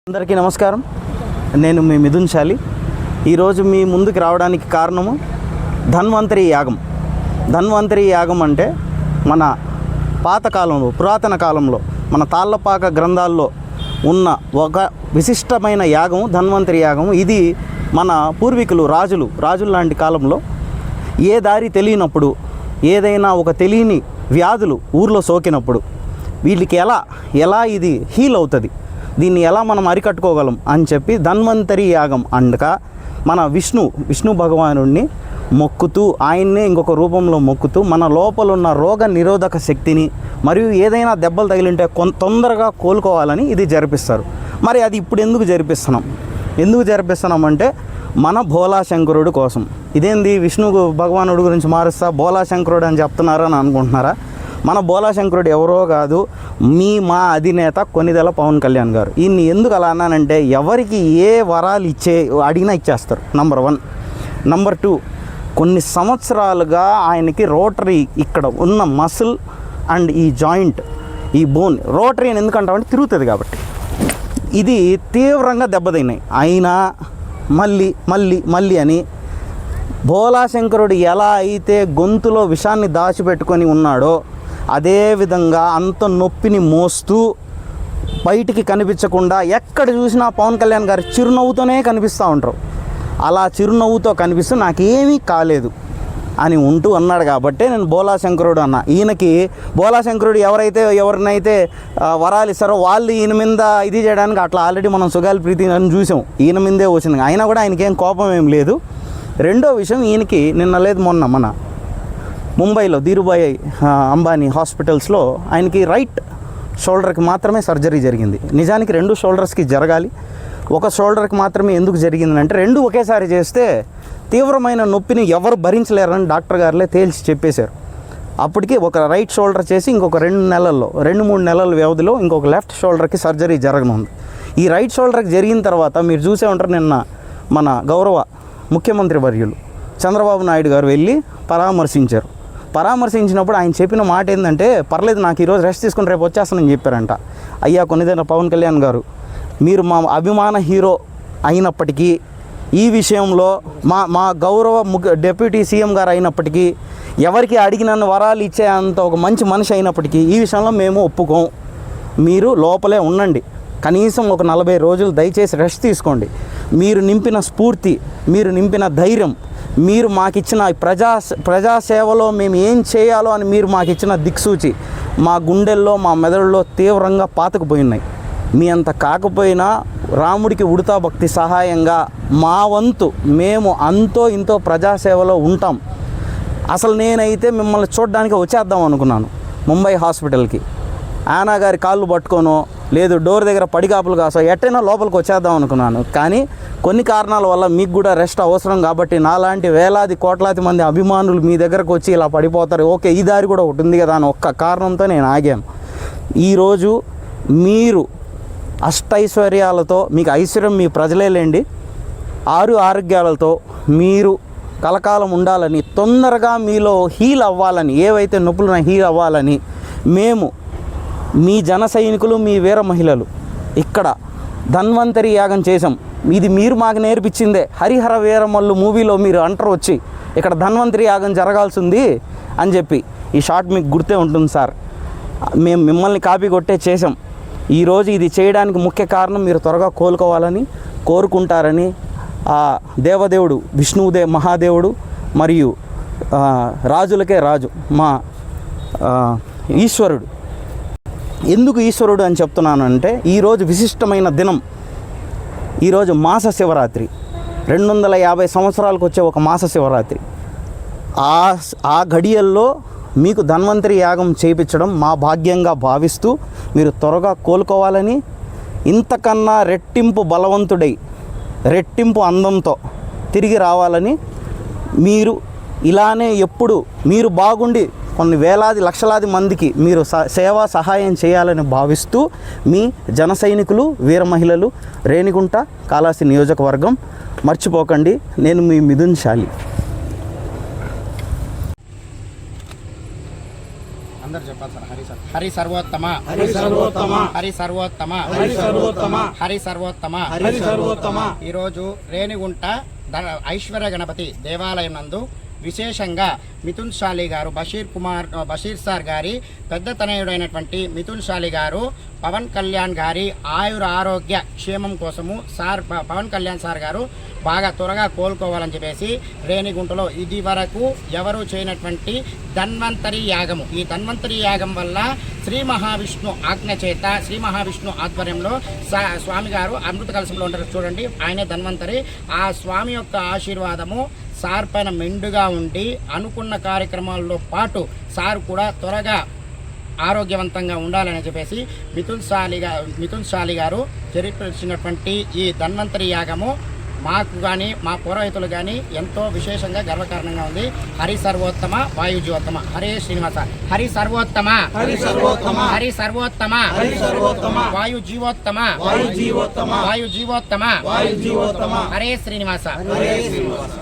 అందరికీ నమస్కారం. నేను మీ మిథున్ శాలి. ఈరోజు మీ ముందుకు రావడానికి కారణము ధన్వంతరి యాగం. ధన్వంతరి యాగం అంటే మన పాతకాలంలో, పురాతన కాలంలో, మన తాళ్ళపాక గ్రంథాల్లో ఉన్న ఒక విశిష్టమైన యాగం ధన్వంతరి యాగం. ఇది మన పూర్వీకులు రాజులు లాంటి కాలంలో ఏ దారి తెలియనప్పుడు, ఏదైనా ఒక తెలియని వ్యాధులు ఊర్లో సోకినప్పుడు వీళ్ళకి ఎలా ఇది హీల్ అవుతుంది, దీన్ని ఎలా మనం అరికట్టుకోగలం అని చెప్పి ధన్వంతరి యాగం అనగా మన విష్ణు భగవానుడిని మొక్కుతూ, ఆయన్నే ఇంకొక రూపంలో మొక్కుతూ మన లోపల ఉన్న రోగ నిరోధక శక్తిని మరియు ఏదైనా దెబ్బలు తగిలింటే తొందరగా కోలుకోవాలని ఇది జరిపిస్తారు. మరి అది ఇప్పుడు ఎందుకు జరిపిస్తున్నాం అంటే మన భోలాశంకరుడు కోసం. ఇదేంది విష్ణు భగవానుడి గురించి మారుస్తా భోలాశంకరుడు అని చెప్తున్నారని అనుకుంటున్నారా? మన భోలాశంకరుడు ఎవరో కాదు, మా అధినేత కొనిదెల పవన్ కళ్యాణ్ గారు. ఈయన్ని ఎందుకు అలా అన్నానంటే ఎవరికి ఏ వరాలు అడిగినా ఇచ్చేస్తారు, నంబర్ 1. నంబర్ 2, కొన్ని సంవత్సరాలుగా ఆయనకి రోటరీ, ఇక్కడ ఉన్న మసిల్ అండ్ ఈ జాయింట్, ఈ బోన్ రోటరీ అని ఎందుకంటామంటే తిరుగుతుంది కాబట్టి, ఇది తీవ్రంగా దెబ్బతిన్నాయి. అయినా మళ్ళీ అని భోలాశంకరుడు ఎలా అయితే గొంతులో విషాన్ని దాచిపెట్టుకొని ఉన్నాడో అదేవిధంగా అంత నొప్పిని మోస్తూ బయటికి కనిపించకుండా ఎక్కడ చూసినా పవన్ కళ్యాణ్ గారు చిరునవ్వుతోనే కనిపిస్తూ ఉంటారు. అలా చిరునవ్వుతో కనిపిస్తూ నాకేమీ కాలేదు అని ఉంటూ అన్నాడు కాబట్టి నేను భోలాశంకరుడు అన్న. ఈయనకి భోలాశంకరుడు ఎవరినైతే వరాలు ఇస్తారో వాళ్ళు ఈయన మీద ఇది చేయడానికి అట్లా ఆల్రెడీ మనం సుగాలి ప్రీతి అని చూసాం, ఈయన మీదే వచ్చింది. అయినా కూడా ఆయనకేం కోపం ఏం లేదు. రెండో విషయం, ఈయనకి మొన్న మన ముంబైలో ధీరుభాయ్ అంబానీ హాస్పిటల్స్లో ఆయనకి రైట్ షోల్డర్కి మాత్రమే సర్జరీ జరిగింది. నిజానికి 2 షోల్డర్స్కి జరగాలి, ఒక షోల్డర్కి మాత్రమే ఎందుకు జరిగిందంటే 2 ఒకేసారి చేస్తే తీవ్రమైన నొప్పిని ఎవరు భరించలేరని డాక్టర్ గారులే తేల్చి చెప్పేశారు. అప్పటికి ఒక రైట్ షోల్డర్ చేసి ఇంకొక 2-3 నెలల వ్యవధిలో ఇంకొక లెఫ్ట్ షోల్డర్కి సర్జరీ జరగనుంది. ఈ రైట్ షోల్డర్కి జరిగిన తర్వాత మీరు చూసే ఉంటారు, నిన్న మన గౌరవ ముఖ్యమంత్రి వర్యులు చంద్రబాబు నాయుడు గారు వెళ్ళి పరామర్శించినప్పుడు ఆయన చెప్పిన మాట ఏంటంటే, పర్లేదు నాకు ఈరోజు రెస్ట్ తీసుకుని రేపు వచ్చేస్తానని చెప్పారంట. అయ్యా కొనిదెల పవన్ కళ్యాణ్ గారు, మీరు మా అభిమాన హీరో అయినప్పటికీ ఈ విషయంలో మా గౌరవ డిప్యూటీ సీఎం గారు అయినప్పటికీ, ఎవరికి అడిగిన వరాలు ఇచ్చే అంత ఒక మంచి మనిషి అయినప్పటికీ ఈ విషయంలో మేము ఒప్పుకోం. మీరు లోపలే ఉండండి, కనీసం ఒక 40 రోజులు దయచేసి రెస్ట్ తీసుకోండి. మీరు నింపిన స్ఫూర్తి, మీరు నింపిన ధైర్యం, మీరు మాకిచ్చిన ప్రజాసేవలో మేము ఏం చేయాలో అని మీరు మాకిచ్చిన దిక్సూచి మా గుండెల్లో, మా మెదడుల్లో తీవ్రంగా పాతుకుపోయినాయి. మీ అంత కాకపోయినా రాముడికి ఉడతా భక్తి సహాయంగా మా వంతు మేము అంతో ఇంతో ప్రజాసేవలో ఉంటాం. అసలు నేనైతే మిమ్మల్ని చూడడానికి వచ్చేద్దాం అనుకున్నాను ముంబై హాస్పిటల్కి. ఆనా గారి కాళ్ళు పట్టుకోనో లేదు డోర్ దగ్గర పడిగాపులు కాసో ఎట్టైనా లోపలికి వచ్చేద్దాం అనుకున్నాను. కానీ కొన్ని కారణాల వల్ల మీకు కూడా రెస్ట్ అవసరం కాబట్టి నాలాంటి వేలాది కోట్లాది మంది అభిమానులు మీ దగ్గరకు వచ్చి ఇలా పడిపోతారు, ఓకే ఈ దారి కూడా ఒకటి ఉంది కదా అని ఒక్క కారణంతో నేను ఆగాను. ఈరోజు మీరు అష్టైశ్వర్యాలతో, మీకు ఐశ్వర్యం మీ ప్రజలే లేండి, 6 ఆరోగ్యాలతో మీరు కలకాలం ఉండాలని, తొందరగా మీలో హీల్ అవ్వాలని, ఏవైతే నొప్పులున్నా హీల్ అవ్వాలని మేము మీ జన సైనికులు, మీ వీర మహిళలు ఇక్కడ ధన్వంతరి యాగం చేసాం. ఇది మీరు మాకు నేర్పించిందే. హరిహర వీరమల్లు మూవీలో మీరు అంటారు వచ్చి ఇక్కడ ధన్వంతరి యాగం జరగాల్సింది అని చెప్పి. ఈ షాట్ మీకు గుర్తే ఉంటుంది సార్. మేము మిమ్మల్ని కాపీ కొట్టే చేసాం. ఈరోజు ఇది చేయడానికి ముఖ్య కారణం మీరు త్వరగా కోలుకోవాలని కోరుకుంటారని ఆ దేవదేవుడు మహాదేవుడు మరియు రాజులకే రాజు మా ఈశ్వరుడు. ఎందుకు ఈశ్వరుడు అని చెప్తున్నానంటే ఈరోజు విశిష్టమైన దినం. ఈరోజు మాస శివరాత్రి, 250 సంవత్సరాలకు వచ్చే ఒక మాస శివరాత్రి. ఆ ఘడియల్లో మీకు ధన్వంతరి యాగం చేయించడం మా భాగ్యంగా భావిస్తూ మీరు త్వరగా కోలుకోవాలని, ఇంతకన్నా రెట్టింపు బలవంతుడై రెట్టింపు అందంతో తిరిగి రావాలని, మీరు ఇలానే ఎప్పుడు మీరు బాగుండి కొన్ని వేలాది లక్షలాది మందికి మీరు సేవా సహాయం చేయాలని భావిస్తూ మీ జన సైనికులు, వీర మహిళలు, రేణిగుంట కాళహస్తి నియోజకవర్గం. మర్చిపోకండి, నేను మీ మిథున్ శాలి. అందరు చెప్పాలి సార్, హరి సార్. హరి సర్వోత్తమ హరి సర్వోత్తమ హరి సర్వోత్తమ హరి సర్వోత్తమ హరి సర్వోత్తమ హరి సర్వోత్తమ. ఈరోజు రేణిగుంట ఐశ్వర్య గణపతి దేవాలయం నందు విశేషంగా మిథున్ షాలి గారు బషీర్ సార్ గారి పెద్ద తనయుడైనటువంటి మిథున్ షాలి గారు పవన్ కళ్యాణ్ గారి ఆయుర ఆరోగ్య క్షేమం కోసము పవన్ కళ్యాణ్ సార్ గారు బాగా త్వరగా కోలుకోవాలని చెప్పేసి రేణిగుంటలో ఇది వరకు ఎవరు చేయనటువంటి ధన్వంతరి యాగము, ఈ ధన్వంతరి యాగం వల్ల శ్రీ మహావిష్ణు ఆజ్ఞ చేత శ్రీ మహావిష్ణు ఆధ్వర్యంలో స్వామి గారు అమృత కలశంలో ఉంటారు చూడండి, ఆయనే ధన్వంతరి. ఆ స్వామి యొక్క ఆశీర్వాదము సార్ పైన మెండుగా ఉండి అనుకున్న కార్యక్రమాల్లో పాటు సార్ కూడా త్వరగా ఆరోగ్యవంతంగా ఉండాలని చెప్పేసి మిథున్ షాలి గారు జరిపించినటువంటి ఈ ధన్వంతరి యాగము మాకు కానీ మా పురోహితులు కానీ ఎంతో విశేషంగా గర్వకారణంగా ఉంది. హరి సర్వోత్తమ వాయు జీవోత్తమ. హరే శ్రీనివాస. హరి సర్వోత్తమ హరి సర్వోత్తమ హరి సర్వోత్తమ హరి సర్వోత్తమ వాయు జీవోత్తమ వాయు జీవోత్తమ వాయు జీవోత్తమ వాయు జీవోత్తమ. హరే శ్రీనివాస. హరే శ్రీనివాస.